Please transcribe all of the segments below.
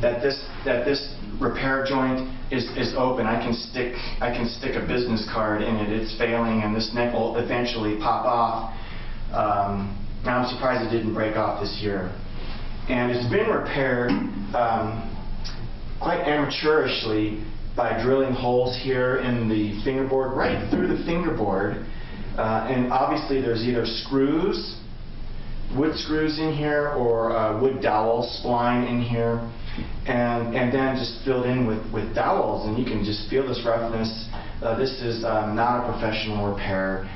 that this repair joint is open. I can stick a business card in it. It's failing, and this neck will eventually pop off. Now I'm surprised it didn't break off this year. And it's been repaired quite amateurishly by drilling holes here in the fingerboard, right through the fingerboard. And obviously there's either screws, wood screws in here, or wood dowel spline in here, and then just filled in with dowels, and you can just feel this roughness. This is not a professional repair.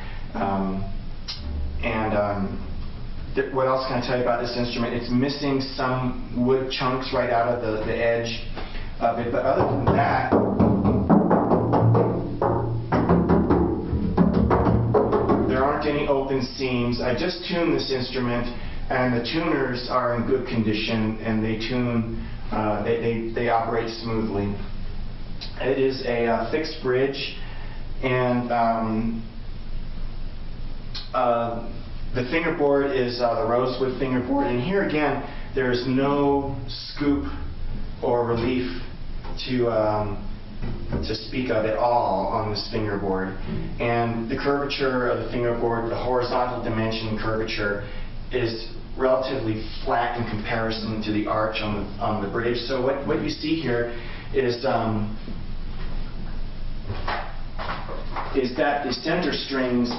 What else can I tell you about this instrument? It's missing some wood chunks right out of the edge of it, but other than that, there aren't any open seams. I just tuned this instrument, and the tuners are in good condition, and they tune, they operate smoothly. It is a fixed bridge, and the fingerboard is the rosewood fingerboard, and here again there's no scoop or relief to speak of at all on this fingerboard. And the curvature of the fingerboard, the horizontal dimension curvature, is relatively flat in comparison to the arch on the bridge. So what you see here is that the center strings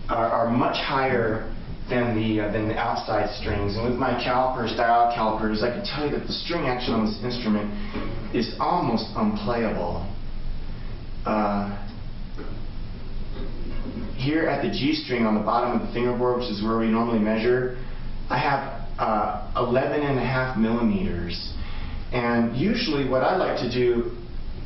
are much higher than the outside strings. And with my calipers, dial calipers, I can tell you that the string action on this instrument is almost unplayable. Here at the G string on the bottom of the fingerboard, which is where we normally measure, I have 11.5 millimeters. And usually what I like to do,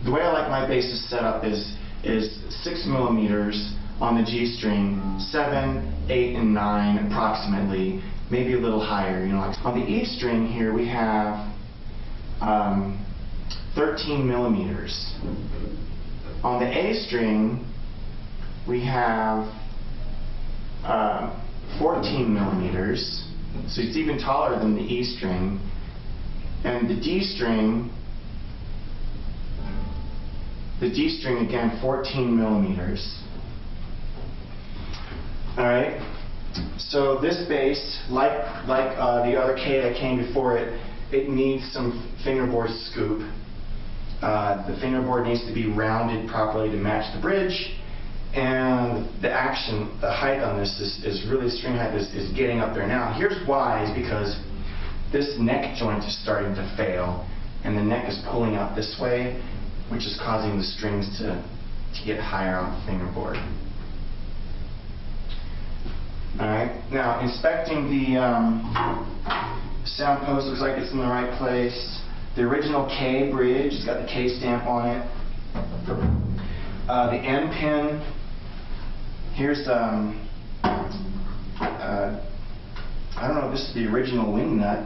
the way I like my basses set up is 6 millimeters on the G string, 7, 8, and 9 approximately, maybe a little higher. You know, like on the E string here we have 13 millimeters. On the A string we have 14 millimeters, so it's even taller than the E string. And the D string again, 14 millimeters. Alright, so this bass, like the other K that came before it, it needs some fingerboard scoop. The fingerboard needs to be rounded properly to match the bridge, and the height on this is really, string height is getting up there now. Here's why, is because this neck joint is starting to fail, and the neck is pulling out this way, which is causing the strings to get higher on the fingerboard. Alright, now inspecting the sound post, looks like it's in the right place. The original K bridge has got the K stamp on it. The M pin, here's I don't know if this is the original wing nut,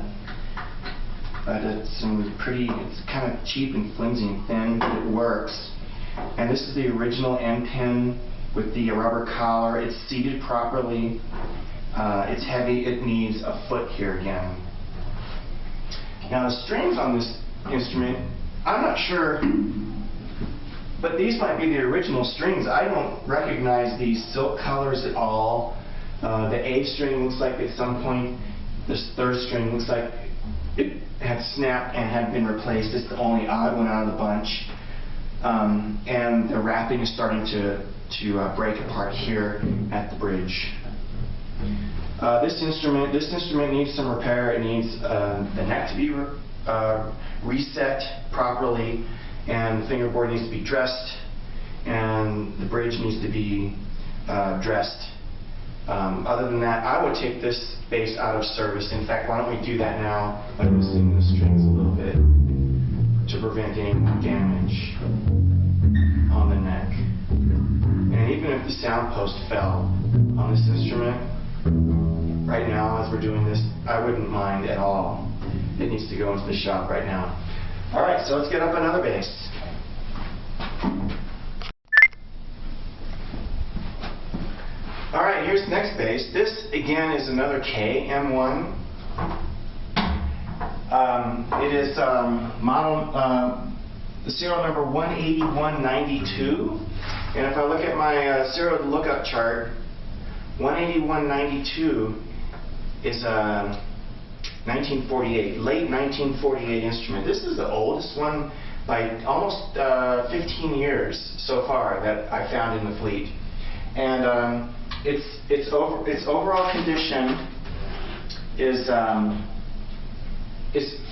but it's kind of cheap and flimsy and thin, but it works. And this is the original M pin with the rubber collar. It's seated properly. It's heavy. It needs a foot here again. Now the strings on this instrument, I'm not sure, but these might be the original strings. I don't recognize these silk colors at all. The A string looks like at some point, this third string looks like it had snapped and had been replaced. It's the only odd one out of the bunch. And the wrapping is starting to break apart here at the bridge. This instrument needs some repair. It needs the neck to be reset properly, and the fingerboard needs to be dressed, and the bridge needs to be dressed. Other than that, I would take this bass out of service. In fact, why don't we do that now by loosening the strings a little bit to prevent any damage on the neck. And even if the sound post fell on this instrument, right now as we're doing this, I wouldn't mind at all. It needs to go into the shop right now. Alright, so let's get up another bass. Alright, here's the next bass. This again is another K, M1. It is model, the serial number 18192. And if I look at my serial lookup chart, 18192 is a 1948, late 1948 instrument. This is the oldest one by almost 15 years so far that I found in the fleet. And its overall condition is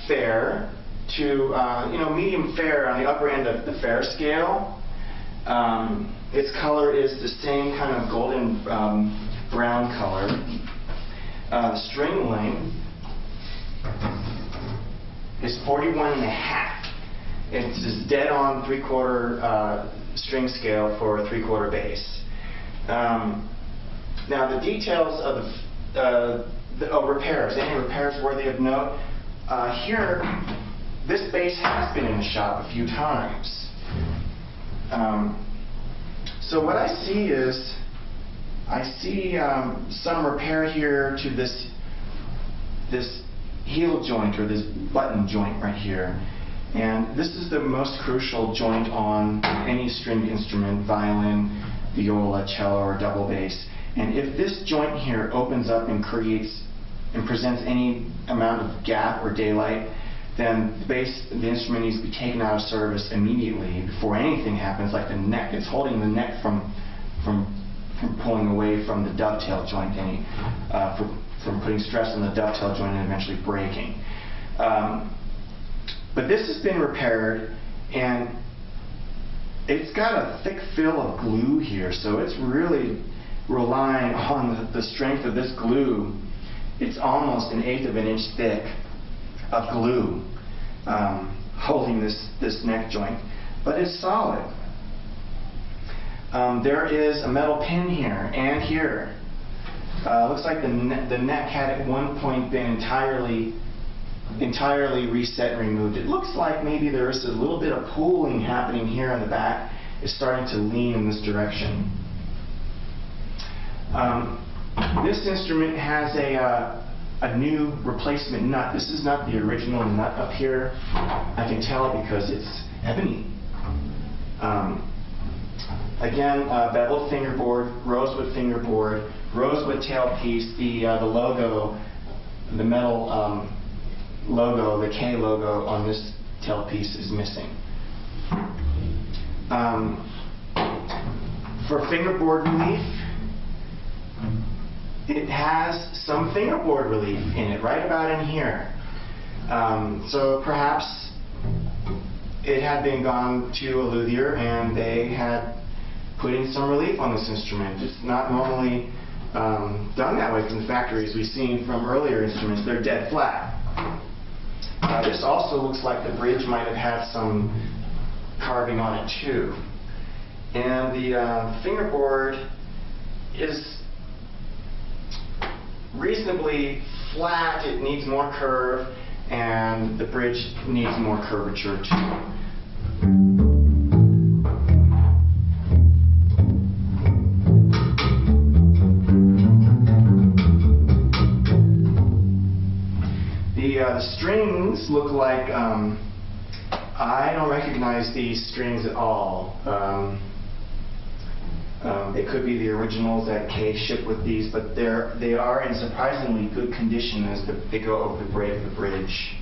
fair to medium fair on the upper end of the fair scale. Its color is the same kind of golden brown color. The string length is 41.5. It's just dead on 3/4 string scale for a 3/4 bass. Now the details of the repairs, any repairs worthy of note, here this bass has been in the shop a few times. So what I see is, I see some repair here to this heel joint, or this button joint right here. And this is the most crucial joint on any stringed instrument, violin, viola, cello, or double bass. And if this joint here opens up and creates and presents any amount of gap or daylight, then the instrument needs to be taken out of service immediately before anything happens, like the neck. It's holding the neck from pulling away from the dovetail joint, from putting stress on the dovetail joint and eventually breaking. But this has been repaired, and it's got a thick fill of glue here, so it's really relying on the strength of this glue. It's almost 1/8 of an inch thick of glue holding this neck joint, but it's solid. There is a metal pin here and here. Looks like the neck had at one point been entirely reset and removed. It looks like maybe there is a little bit of pulling happening here on the back. It's starting to lean in this direction. This instrument has a new replacement nut. This is not the original nut up here. I can tell because it's ebony. Again, beveled fingerboard, rosewood fingerboard, rosewood tailpiece. The logo, the metal logo, the K logo on this tailpiece is missing. For fingerboard relief, it has some fingerboard relief in it, right about in here. So perhaps it had been gone to a luthier and they had put in some relief on this instrument. It's not normally done that way from the factories we've seen from earlier instruments. They're dead flat. This also looks like the bridge might have had some carving on it too. And the fingerboard is reasonably flat. It needs more curve, and the bridge needs more curvature too. The strings look like, I don't recognize these strings at all. They could be the originals that K shipped with these, but they are in surprisingly good condition as they go over the braid of the bridge.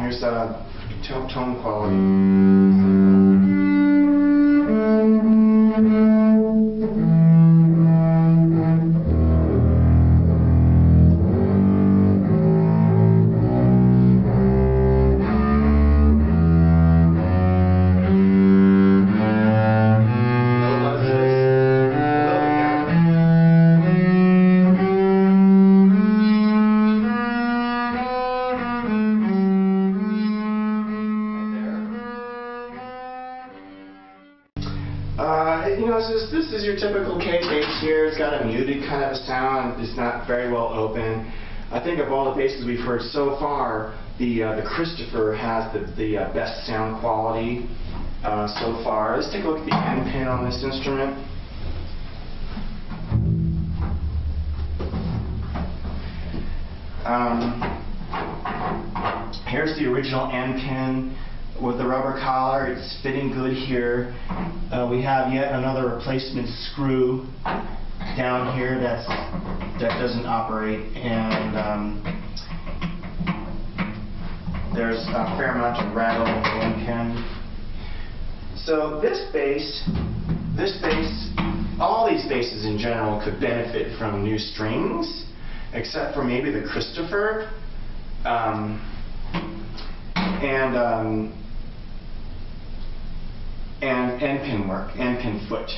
Here's tone quality. This is your typical K bass here. It's got a muted kind of a sound. It's not very well open. I think of all the basses we've heard so far, the Christopher has the best sound quality so far. Let's take a look at the end pin on this instrument. Here's the original end pin with the rubber collar. It's fitting good here. We have yet another replacement screw down here that doesn't operate, and there's a fair amount of rattle in the end pin. So this base, all these bases in general could benefit from new strings, except for maybe the Christopher and end pin work, end pin foot.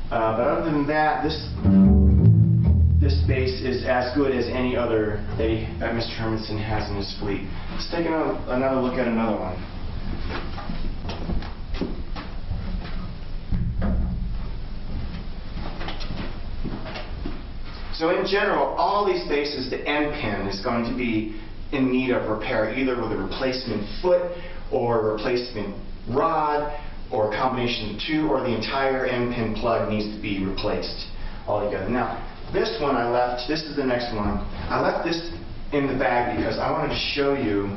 But other than that, this base is as good as any other that Mr. Hermanson has in his fleet. Let's take another look at another one. So in general, all these bases, the end pin is going to be in need of repair, either with a replacement foot or a replacement rod, or a combination of the two, or the entire end pin plug needs to be replaced altogether. Now, this one I left, this is the next one. I left this in the bag because I wanted to show you,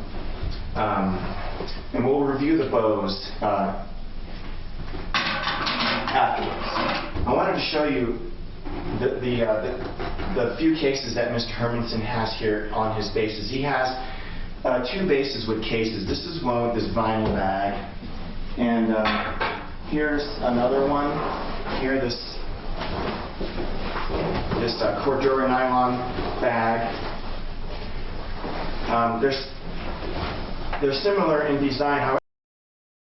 and we'll review the bows afterwards. I wanted to show you the few cases that Mr. Hermanson has here on his bases. He has two bases with cases. This is one with this vinyl bag. And here's another one. Here, this Cordura nylon bag. They're similar in design. However,